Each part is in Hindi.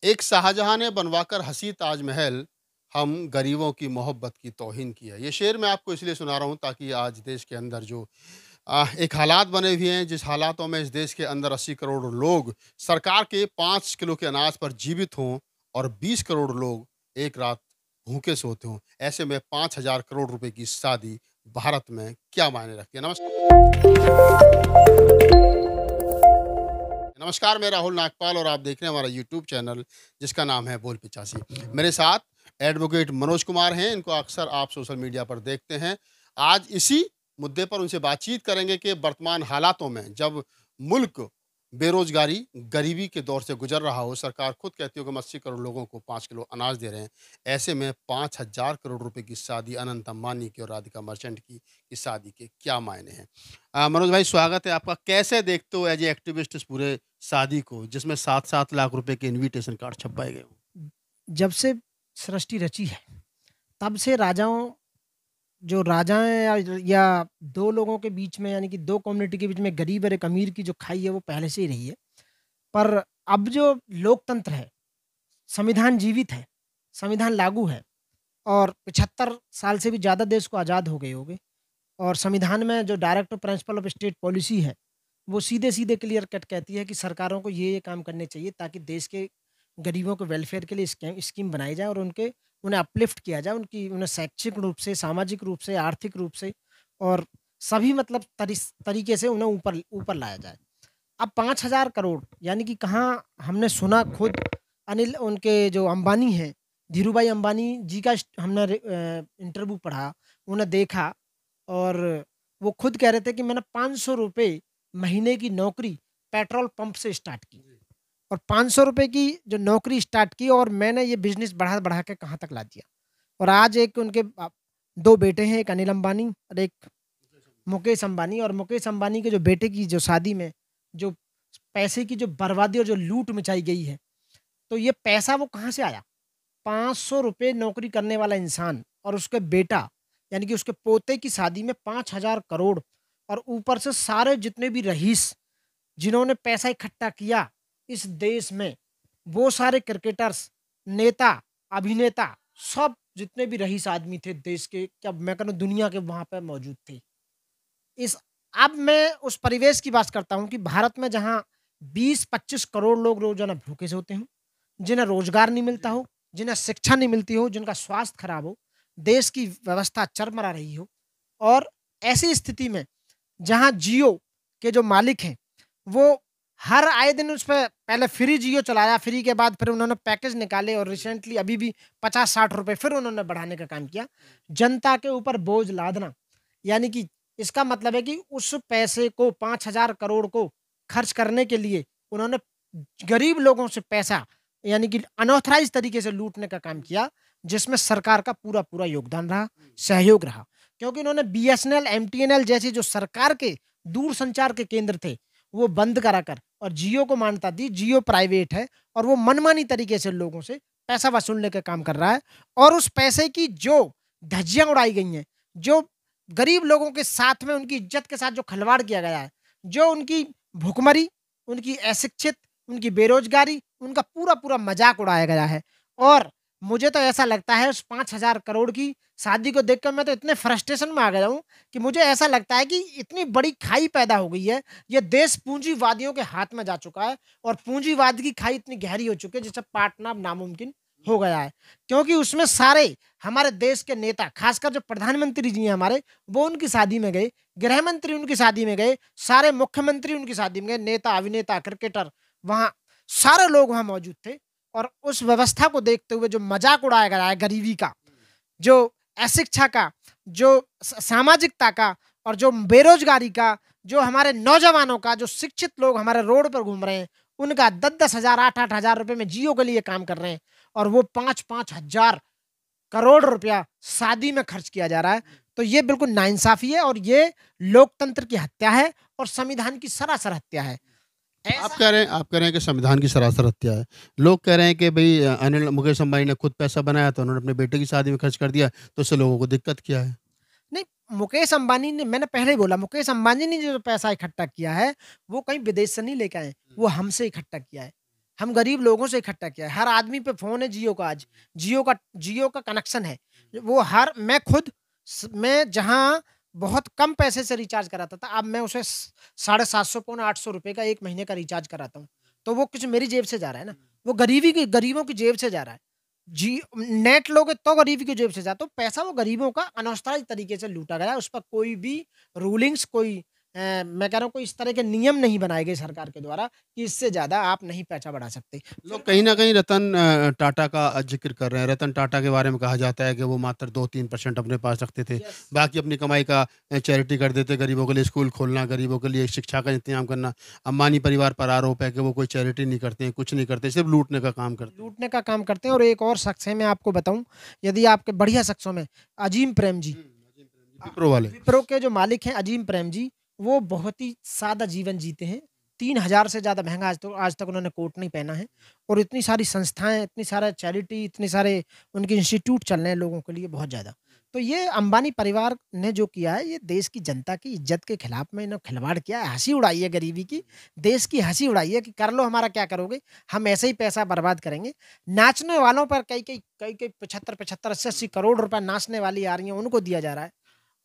एक शाहजहां ने बनवाकर हंसी ताजमहल, हम गरीबों की मोहब्बत की तौहीन की है। ये शेर मैं आपको इसलिए सुना रहा हूँ ताकि आज देश के अंदर जो एक हालात बने हुए हैं, जिस हालातों में इस देश के अंदर 80 करोड़ लोग सरकार के 5 किलो के अनाज पर जीवित हों और 20 करोड़ लोग एक रात भूखे सोते हों। ऐसे में 5,000 करोड़ रुपए की शादी भारत में क्या मायने रखती है? नमस्कार, मैं राहुल नागपाल और आप देख रहे हैं हमारा यूट्यूब चैनल जिसका नाम है बोल पिचासी। मेरे साथ एडवोकेट मनोज कुमार हैं, इनको अक्सर आप सोशल मीडिया पर देखते हैं। आज इसी मुद्दे पर उनसे बातचीत करेंगे कि वर्तमान हालातों में जब मुल्क बेरोजगारी, गरीबी के दौर से गुजर रहा हो, सरकार खुद कहती हो कि हम 80 करोड़ लोगों को 5 किलो अनाज दे रहे हैं। ऐसे में 5,000 करोड़ रुपए की शादी अनंत अंबानी की और राधिका मर्चेंट की शादी के क्या मायने हैं? मनोज भाई, स्वागत है आपका। कैसे देखते हो एज ए एक्टिविस्ट इस पूरे शादी को जिसमें 7-7 लाख रुपए के इनविटेशन कार्ड छपवाए गए हों? जब से सृष्टि रची है, तब से राजाओं जो राजा हैं या 2 लोगों के बीच में, यानी कि 2 कम्युनिटी के बीच में गरीब और एक अमीर की जो खाई है वो पहले से ही रही है। पर अब जो लोकतंत्र है, संविधान जीवित है, संविधान लागू है और 75 साल से भी ज़्यादा देश को आज़ाद हो गए होंगे और संविधान में जो directive principle of state policy है, वो सीधे-सीधे क्लियर कट कहती है कि सरकारों को ये काम करने चाहिए ताकि देश के गरीबों के वेलफेयर के लिए स्कीम बनाई जाए और उन्हें अपलिफ्ट किया जाए, उन्हें शैक्षिक रूप से, सामाजिक रूप से, आर्थिक रूप से और सभी मतलब तरीके से उन्हें ऊपर ऊपर लाया जाए। अब 5,000 करोड़ यानी कि कहाँ हमने सुना खुद अनिल उनके जो अंबानी हैं, धीरूभाई अंबानी जी का हमने इंटरव्यू पढ़ा, उन्हें देखा और वो खुद कह रहे थे कि मैंने ₹500 महीने की नौकरी पेट्रोल पंप से स्टार्ट की और ₹500 की जो नौकरी स्टार्ट की और मैंने ये बिज़नेस बढ़ा-बढ़ा के कहाँ तक ला दिया। और आज एक उनके 2 बेटे हैं, एक अनिल अंबानी और एक मुकेश अंबानी और मुकेश अंबानी के जो बेटे की जो शादी में जो पैसे की जो बर्बादी और जो लूट मचाई गई है, तो ये पैसा वो कहाँ से आया? ₹500 नौकरी करने वाला इंसान और उसके बेटा यानी कि उसके पोते की शादी में 5,000 करोड़ और ऊपर से सारे जितने भी रईस जिन्होंने पैसा इकट्ठा किया इस देश में, वो सारे क्रिकेटर्स, नेता, अभिनेता सब जितने भी रईस आदमी थे देश के, क्या मैं कहूँ दुनिया के वहाँ पे मौजूद थे। इस अब मैं उस परिवेश की बात करता हूँ कि भारत में जहाँ 20-25 करोड़ लोग रोज़ाना भूखे से होते हों, जिन्हें रोज़गार नहीं मिलता हो, जिन्हें शिक्षा नहीं मिलती हो, जिनका स्वास्थ्य खराब हो, देश की व्यवस्था चरमरा रही हो और ऐसी स्थिति में जहाँ जियो के जो मालिक हैं, वो हर आए दिन उस पे पहले फ्री जियो चलाया, फ्री के बाद फिर उन्होंने पैकेज निकाले और रिसेंटली अभी भी 50-60 रुपए फिर उन्होंने बढ़ाने का काम किया। जनता के ऊपर बोझ लादना, यानी कि इसका मतलब है कि उस पैसे को 5,000 करोड़ को खर्च करने के लिए उन्होंने गरीब लोगों से पैसा यानी कि अनऑथराइज़ तरीके से लूटने का काम किया, जिसमें सरकार का पूरा-पूरा योगदान रहा, सहयोग रहा। क्योंकि उन्होंने बीएसएनएल, एमटीएनएल जैसे जो सरकार के दूरसंचार के केंद्र थे, वो बंद करा कर और जियो को मान्यता दी। जियो प्राइवेट है और वो मनमानी तरीके से लोगों से पैसा वसूलने का काम कर रहा है और उस पैसे की जो धज्जियाँ उड़ाई गई हैं, जो गरीब लोगों के साथ में उनकी इज्जत के साथ जो खिलवाड़ किया गया है, जो उनकी भुखमरी, उनकी अशिक्षित, उनकी बेरोज़गारी, उनका पूरा-पूरा मज़ाक उड़ाया गया है। और मुझे तो ऐसा लगता है उस 5,000 करोड़ की शादी को देखकर मैं तो इतने फ्रस्ट्रेशन में आ गया हूँ कि मुझे ऐसा लगता है कि इतनी बड़ी खाई पैदा हो गई है, ये देश पूँजीवादियों के हाथ में जा चुका है और पूँजीवाद की खाई इतनी गहरी हो चुकी है जिसे पाटना अब नामुमकिन हो गया है। क्योंकि उसमें सारे हमारे देश के नेता, खासकर जो प्रधानमंत्री जी हैं हमारे, वो उनकी शादी में गए, गृह मंत्री उनकी शादी में गए, सारे मुख्यमंत्री उनकी शादी में गए, नेता, अभिनेता, क्रिकेटर, वहाँ सारे लोग वहाँ मौजूद थे और उस व्यवस्था को देखते हुए जो मज़ाक उड़ाया गया है गरीबी का, जो अशिक्षा का, जो सामाजिकता का और जो बेरोज़गारी का, जो हमारे नौजवानों का, जो शिक्षित लोग हमारे रोड पर घूम रहे हैं, उनका 10-10 हज़ार, 8-8 हज़ार रुपए में जियो के लिए काम कर रहे हैं और वो 5-5 हज़ार करोड़ रुपया शादी में खर्च किया जा रहा है। तो ये बिल्कुल नाइंसाफ़ी है और ये लोकतंत्र की हत्या है और संविधान की सरासर हत्या है। ऐसा आप कह रहे हैं कि संविधान की सरासर हत्या है। लोग कह रहे हैं कि भई अनिल मुकेश अंबानी ने खुद पैसा बनाया तो उन्होंने अपने बेटे की शादी में खर्च कर दिया, तो इससे लोगों को दिक्कत क्या है? नहीं, मुकेश अंबानी ने मैंने पहले ही बोला मुकेश अंबानी ने जो पैसा इकट्ठा किया है, वो कहीं विदेश से नहीं लेके आए, वो हमसे इकट्ठा किया है। हम गरीब लोगों से इकट्ठा किया है। हर आदमी पे फ़ोन है जियो का आज, जियो का कनेक्शन है। वो हर मैं खुद मैं जहाँ बहुत कम पैसे से रिचार्ज कराता था, अब मैं उसे 750 पौने 800 रुपए का 1 महीने का रिचार्ज कराता हूँ। तो वो कुछ मेरी जेब से जा रहा है ना, वो गरीबों की जेब से जा रहा है। जी, नेट लोगे तो गरीब की जेब से जाता, तो पैसा वो गरीबों का अनावश्यक तरीके से लूटा गया है। उस पर कोई भी रूलिंग्स मैं कह रहा हूँ कोई इस तरह के नियम नहीं बनाए गए सरकार के द्वारा कि इससे ज़्यादा आप नहीं पैसा बढ़ा सकते। लोग कहीं न कहीं रतन टाटा का ज़िक्र कर रहे हैं। रतन टाटा के बारे में कहा जाता है कि वो मात्र 2-3% अपने पास रखते थे। यस। बाकी अपनी कमाई का चैरिटी कर देते, गरीबों के लिए स्कूल खोलना, गरीबों के लिए शिक्षा का इंतज़ाम करना। अंबानी परिवार पर आरोप है कि वो कोई चैरिटी नहीं करते हैं, कुछ नहीं करते, सिर्फ़ लूटने का काम करते हैं। लूटने का काम करते हैं और एक और शख्स है मैं आपको बताऊँ, यदि आपके बढ़िया शख्सों में अजीम प्रेम जी। विप्रो वाले। विप्रो के जो मालिक हैं अजीम प्रेम जी, वो बहुत ही सादा जीवन जीते हैं। 3000 से ज़्यादा महँगा आज तक उन्होंने कोट नहीं पहना है और इतनी सारी संस्थाएँ, इतनी सारा चैरिटी, इतने सारे उनके इंस्टीट्यूट चल रहे हैं लोगों के लिए बहुत ज़्यादा। तो ये अंबानी परिवार ने जो किया है, ये देश की जनता की इज़्ज़त के खिलाफ में इन्होंने खिलवाड़ किया है, हँसी उड़ाई है गरीबी की, देश की हँसी उड़ाई है कि कर लो हमारा क्या करोगे? हम ऐसे ही पैसा बर्बाद करेंगे। नाचने वालों पर कई-कई 75-75, 80-80 करोड़ रुपए नाचने वाली आ रही हैं, उनको दिया जा रहा है।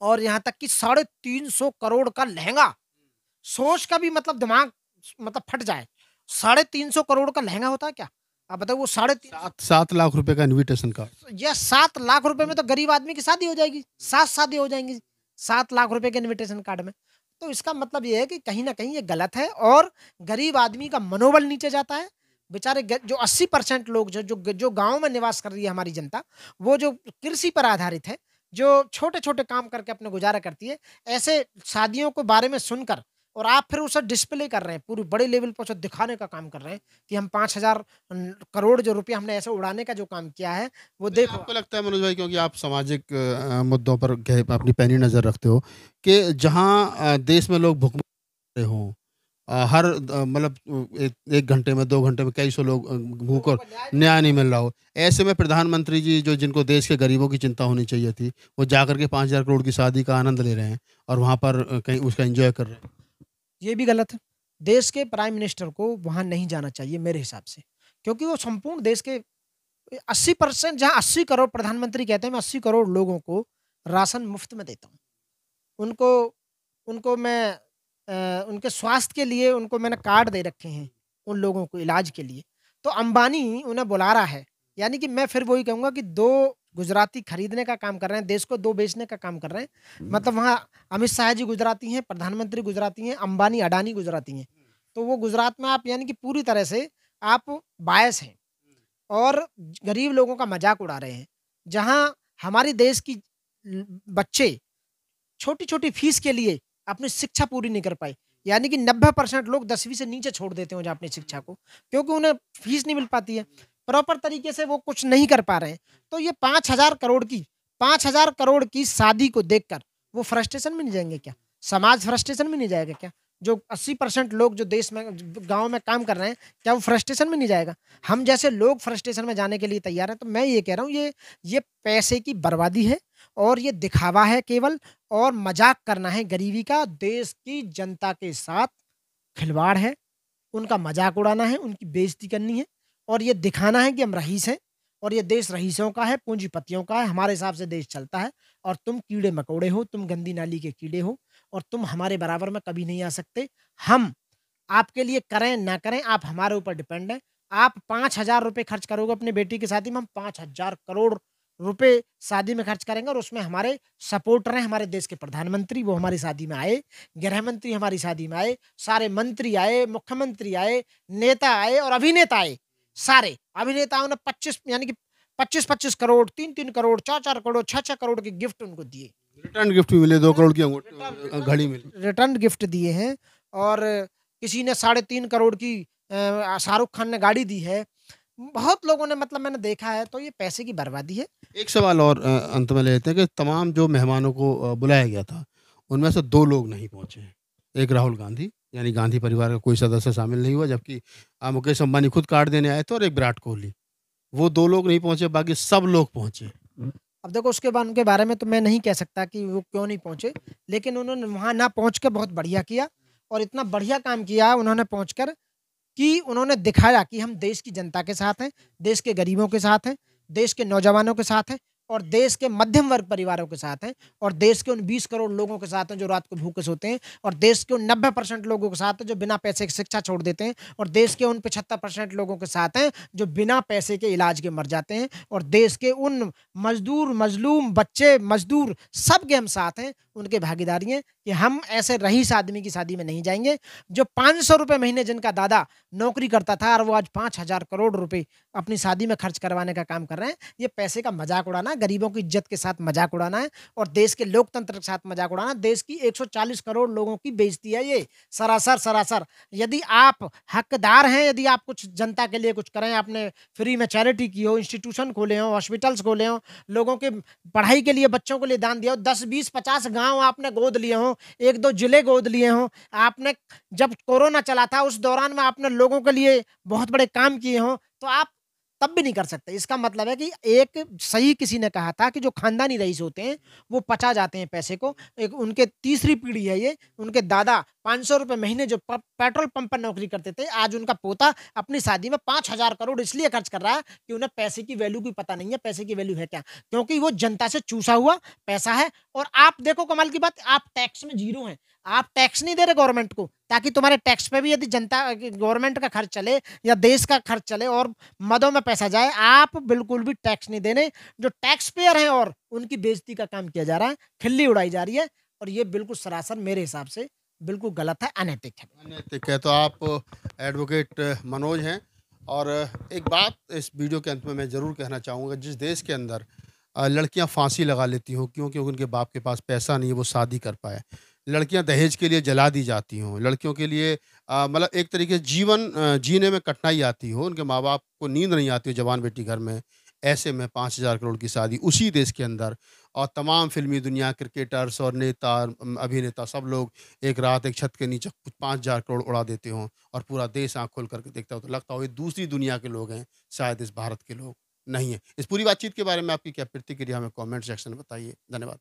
और यहाँ तक कि 350 करोड़ का लहंगा, सोच का भी मतलब दिमाग मतलब फट जाए। 350 करोड़ का लहंगा होता है क्या? आप बताओ वो साढ़े तीन 7 लाख रुपए का इन्विटेशन कार्ड। या 7 लाख रुपए में तो गरीब आदमी की शादी हो जाएगी, 7 शादी हो जाएँगी, 7 लाख रुपए के इन्विटेशन कार्ड में। तो इसका मतलब ये है कि कहीं न कहीं ये गलत है और गरीब आदमी का मनोबल नीचे जाता है। बेचारे जो 80% लोग जो गाँव में निवास कर रही है हमारी जनता, वो जो कृषि पर आधारित है, जो छोटे-छोटे काम करके अपना गुज़ारा करती है, ऐसे शादियों के बारे में सुनकर और आप फिर उसे डिस्प्ले कर रहे हैं, पूरे बड़े लेवल पे उसे दिखाने का काम कर रहे हैं कि हम 5000 करोड़ जो रुपया हमने ऐसे उड़ाने का जो काम किया है, वो नहीं, देखो। आपको लगता है मनोज भाई, क्योंकि आप सामाजिक मुद्दों पर अपनी पैनी नज़र रखते हो कि जहाँ देश में लोग भुखमरी रहे हों, हर मतलब 1 घंटे में 2 घंटे में कई सौ लोग भूख लोगों और को न्याय न्याय नहीं मिल रहा हो, ऐसे में प्रधानमंत्री जी जो जिनको देश के गरीबों की चिंता होनी चाहिए थी, वो जाकर के 5,000 करोड़ की शादी का आनंद ले रहे हैं और वहाँ पर कहीं उसका एंजॉय कर रहे हैं। ये भी गलत है। देश के प्राइम मिनिस्टर को वहाँ नहीं जाना चाहिए मेरे हिसाब से, क्योंकि वो संपूर्ण देश के 80% जहाँ 80 करोड़ प्रधानमंत्री कहते हैं मैं 80 करोड़ लोगों को राशन मुफ्त में देता हूँ। उनको उनको मैं उनके स्वास्थ्य के लिए उनको मैंने कार्ड दे रखे हैं, उन लोगों को इलाज के लिए। तो अंबानी उन्हें बुला रहा है, यानी कि मैं फिर वही कहूँगा कि 2 गुजराती खरीदने का काम कर रहे हैं, देश को 2 बेचने का काम कर रहे हैं। मतलब वहाँ अमित शाह जी गुजराती हैं, प्रधानमंत्री गुजराती हैं, अंबानी, अडानी गुजराती हैं। तो वो गुजरात में आप यानी कि पूरी तरह से आप बायस हैं और गरीब लोगों का मज़ाक उड़ा रहे हैं। जहाँ हमारे देश की बच्चे छोटी-छोटी फीस के लिए अपनी शिक्षा पूरी नहीं कर पाए। यानी कि 90% लोग 10वीं से नीचे छोड़ देते हैं अपनी शिक्षा को, क्योंकि उन्हें फीस नहीं मिल पाती है। प्रॉपर तरीके से वो कुछ नहीं कर पा रहे हैं। तो ये 5,000 करोड़ की शादी को देखकर वो फ्रस्ट्रेशन में नहीं जाएँगे क्या? समाज फ्रस्ट्रेशन में नहीं जाएगा क्या? जो 80% लोग जो देश में गाँव में काम कर रहे हैं, क्या वो फ्रस्ट्रेशन में नहीं जाएगा? हम जैसे लोग फ्रस्ट्रेशन में जाने के लिए तैयार हैं। तो मैं ये कह रहा हूँ ये पैसे की बर्बादी है और ये दिखावा है केवल और मज़ाक करना है गरीबी का, देश की जनता के साथ खिलवाड़ है, उनका मज़ाक उड़ाना है, उनकी बेइज़्ज़ती करनी है और ये दिखाना है कि हम रईस हैं और ये देश रईसों का है, पूँजीपतियों का है, हमारे हिसाब से देश चलता है और तुम कीड़े-मकोड़े हो, तुम गंदी नाली के कीड़े हो और तुम हमारे बराबर में कभी नहीं आ सकते। हम आपके लिए करें, ना करें, आप हमारे ऊपर डिपेंड हैं। आप 5,000 रुपए खर्च करोगे अपनी बेटी की शादी में, हम 5,000 करोड़ रुपए शादी में खर्च करेंगे और उसमें हमारे सपोर्टर हैं, हमारे देश के प्रधानमंत्री, वो हमारी शादी में आए, गृह मंत्री हमारी शादी में आए, सारे मंत्री आए, मुख्यमंत्री आए, नेता आए और अभिनेता आए। सारे अभिनेताओं ने 25 यानी कि 25-25 करोड़, 3-3 करोड़, 4-4 करोड़, 6-6 करोड़ के गिफ्ट उनको दिए। रिटर्न गिफ्ट भी मिले, 2 करोड़ की घड़ी मिली। रिटर्न गिफ्ट दिए हैं और किसी ने 3.5 करोड़ की शाहरुख खान ने गाड़ी दी है। बहुत लोगों ने मतलब मैंने देखा है, तो ये पैसे की बर्बादी है। एक सवाल और अंत में ले लेते हैं कि तमाम जो मेहमानों को बुलाया गया था, उनमें से 2 लोग नहीं पहुँचे हैं। एक राहुल गांधी, यानी गांधी परिवार का कोई सदस्य शामिल नहीं हुआ, जबकि मुकेश अंबानी खुद कार्ड देने आए थे और एक विराट कोहली। वो 2 लोग नहीं पहुँचे, बाकी सब लोग पहुँचे। अब देखो उसके बाद उनके बारे में तो मैं नहीं कह सकता कि वो क्यों नहीं पहुँचे, लेकिन उन्होंने वहाँ ना पहुँच के बहुत बढ़िया किया और इतना बढ़िया काम किया उन्होंने पहुँचकर कि उन्होंने दिखाया कि हम देश की जनता के साथ हैं, देश के गरीबों के साथ हैं, देश के नौजवानों के साथ हैं और देश के मध्यम वर्ग परिवारों के साथ हैं और देश के उन 20 करोड़ लोगों के साथ हैं जो रात को भूखे सोते हैं और देश के उन 90% लोगों के साथ हैं जो बिना पैसे की शिक्षा छोड़ देते हैं और देश के उन 75% लोगों के साथ हैं जो बिना पैसे के इलाज के मर जाते हैं और देश के उन मजदूर, मजलूम, बच्चे, मजदूर सबके हम साथ हैं, उनकी भागीदारी है कि हम ऐसे रईस आदमी की शादी में नहीं जाएँगे, जो 500 रुपए महीने जिनका दादा नौकरी करता था और वो आज 5,000 करोड़ रुपए अपनी शादी में खर्च करवाने का काम कर रहे हैं। ये पैसे का मज़ाक उड़ाना, गरीबों की इज़्ज़त के साथ मज़ाक उड़ाना है और देश के लोकतंत्र के साथ मज़ाक उड़ाना, देश की 140 करोड़ लोगों की बेइज़्ज़ती है ये, सरासर, सरासर। यदि आप हकदार हैं, यदि आप कुछ जनता के लिए कुछ करें, आपने फ्री में चैरिटी की हो, इंस्टीट्यूशन खोले हों, हॉस्पिटल्स खोले हों, लोगों के पढ़ाई के लिए बच्चों के लिए दान दिया हो, 10, 20, 50 गाँव आपने गोद लिए हों, 1-2 जिले गोद लिए हों, आपने जब कोरोना चला था उस दौरान में आपने लोगों के लिए बहुत बड़े काम किए हों, तो आप तब भी नहीं कर सकते। इसका मतलब है कि एक सही किसी ने कहा था कि जो खानदानी रईस होते हैं, वो पचा जाते हैं पैसे को। एक उनके तीसरी पीढ़ी है ये, उनके दादा 500 रुपए महीने जो प पेट्रोल पंप पर नौकरी करते थे, आज उनका पोता अपनी शादी में 5,000 करोड़ इसलिए खर्च कर रहा है कि उन्हें पैसे की वैल्यू की पता नहीं है, पैसे की वैल्यू है क्या? क्योंकि वो जनता से चूसा हुआ पैसा है और आप देखो कमाल की बात, आप टैक्स में ज़ीरो हैं। आप टैक्स नहीं दे रहे गवर्नमेंट को, ताकि तुम्हारे टैक्स पे भी यदि जनता गवर्नमेंट का खर्च चले या देश का खर्च चले और मदों में पैसा जाए, आप बिल्कुल भी टैक्स नहीं देने। जो टैक्स पेयर हैं और उनकी बेइज़्ज़ती का काम किया जा रहा है, खिल्ली उड़ाई जा रही है और ये बिल्कुल सरासर मेरे हिसाब से बिल्कुल गलत है, अनैतिक है। अनैतिक है। तो आप एडवोकेट मनोज हैं और एक बात इस वीडियो के अंत में मैं ज़रूर कहना चाहूँगा, जिस देश के अंदर लड़कियाँ फांसी लगा लेती हों क्योंकि उनके बाप के पास पैसा नहीं है, वो शादी कर पाए। लड़कियाँ दहेज के लिए जला दी जाती हों, लड़कियों के लिए मतलब एक तरीके से जीवन जीने में कठिनाई आती हो, उनके माँ-बाप को नींद नहीं आती हो जवान बेटी घर में, ऐसे में 5,000 करोड़ की शादी उसी देश के अंदर और तमाम फ़िल्मी दुनिया, क्रिकेटर्स और नेता अभिनेता सब लोग एक रात एक छत के नीचे 5,000 करोड़ उड़ा देते हों और पूरा देश आँख खोल करके देखता हो, तो लगता हो ये दूसरी दुनिया के लोग हैं, शायद इस भारत के लोग नहीं हैं। इस पूरी बातचीत के बारे में आपकी क्या प्रतिक्रिया हमें कमेंट सेक्शन में बताइए। धन्यवाद।